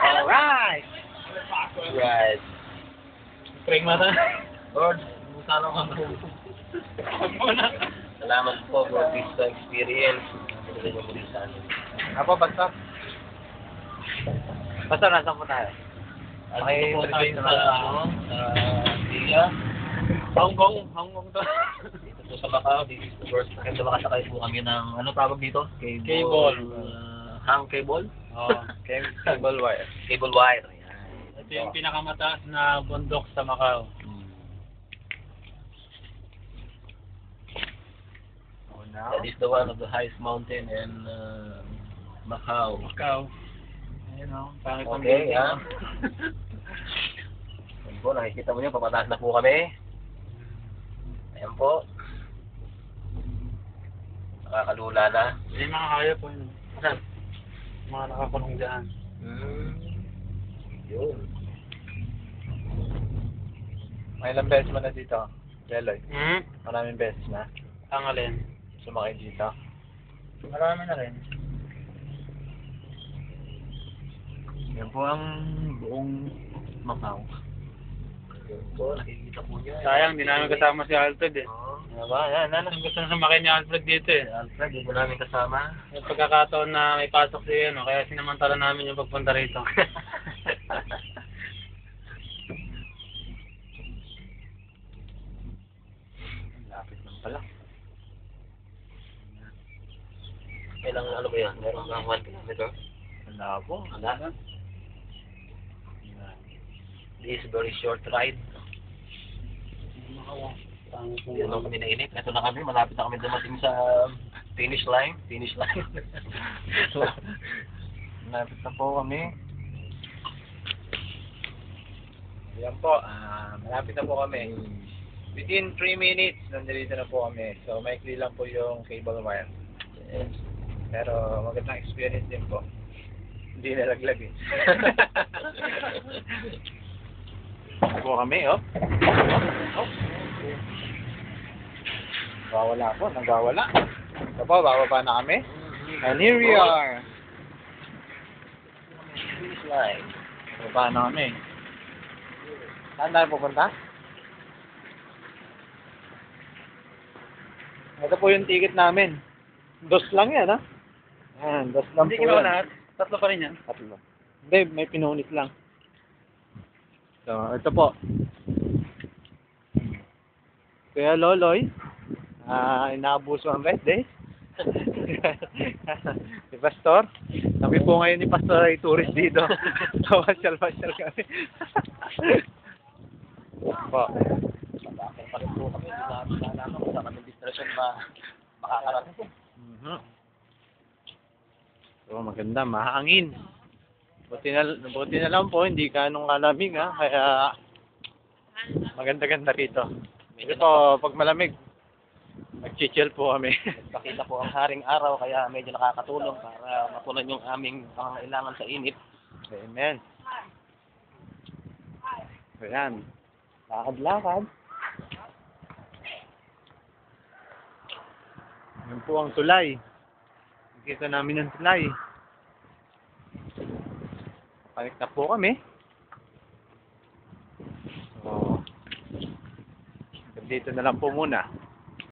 Alright! Right. Pring mata. Lord, Musalo ka muna. salamat po for this experience. Pinili niyo muli sa amin. Apo, basta. Basta, nasan po tayo? Okay, po tayo sa Dia. Hong Kong to. Dito po sa Macau, this is the first time na makasakay po kami ng, ano tawag dito? Cable. Hang cable? Oh, cable wire. Cable wire. Ayan. Ito yung pinakamataas na bundok sa Macau. Oh, now? That is the one of the highest mountain in Macau. Macau. Ayun o, pangit ang Okay, building, ha? no? Ayan po, nakikita mo nyo, papataas na po kami. Ayan po. Nakakalula na. Hindi makakaya po yun. Saan? Mga nakakulong dyan. Yun. May ilang beses mo na dito, Leloy? Hmm? Maraming beses na. Ang alin? Sumakay dito. Marami na rin. Yan po ang buong Macau. Yun po, nakikita po nyo. Sayang, di namin kasama si Alfred eh. Oo. Diba? Yan, gusto na sumakay ni Alfred dito eh. Alfred, hindi po namin kasama. Yung pagkakataon na may pasok siya, no? Kaya sinamantala namin yung pagpunta rito. Lapit lang pala. Kailang ano ba yan? Meron ng 1 kilometer? Wala po. Wala. This is very short ride. Hindi naman kami nainip. Ito na kami, malapit na kami dumating sa finish line. Finish line. Malapit na po kami. Yan po, malapit na po kami. Within 3 minutes, nandito na po kami. So, maikli lang po yung cable wire. Yes. Pero, magandang experience din po. Hindi nalaglag eh. po kami, oh. Nagwawala po, nagwawala. Ito po, bababa na kami. And here we are. Finish line. Bababa na kami. Saan tayo pupunta? Ito po yung ticket namin. Dos lang yan, ha? Ayan, dos lang po yan. lahat. Tatlo pa rin yan. Tatlo. Hindi, may pinunit lang. So, ito po. Kaya Loloy, inaabuso ang birthday. Si Pastor. Kami po ngayon ni Pastor ay tourist dito. Pasyal-pasyal kami. Po. Bakit pa rin po kami. Hindi namin nalaman kung saan kami distraction makakarating. So, maganda, mahangin. Buti na lang po, hindi ganong kalamig ha, kaya maganda-ganda rito. Kasi po, pag malamig, mag-chill po kami. Pakita po ang haring araw, kaya medyo nakakatulong para matulan yung aming pangangailangan sa init. Amen. Ayan. Lakad-lakad. Yan po ang tulay. Nakita namin ang tulay. Balik na po kami. So, dito na lang po muna.